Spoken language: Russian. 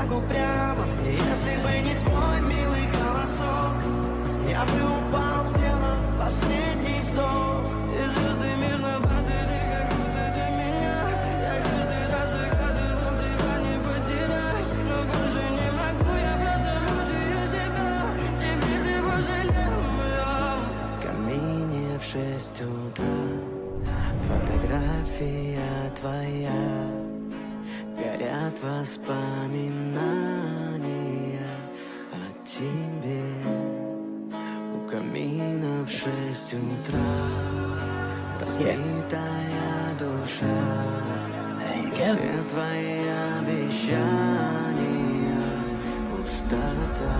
так упрямо. И если бы не твой милый голосок, я бы упал, сделав последний вздох. И звезды мирно падали, как будто для меня. Я каждый раз загадывал тебя не потерять, но больше не могу, я просто мучаю себя. Теперь ты больше не моя. В камине в 6 утра фотография твоя. Горят воспоминания о тебе. У камина в 6 утра разбитая душа. Все твои обещания пустота.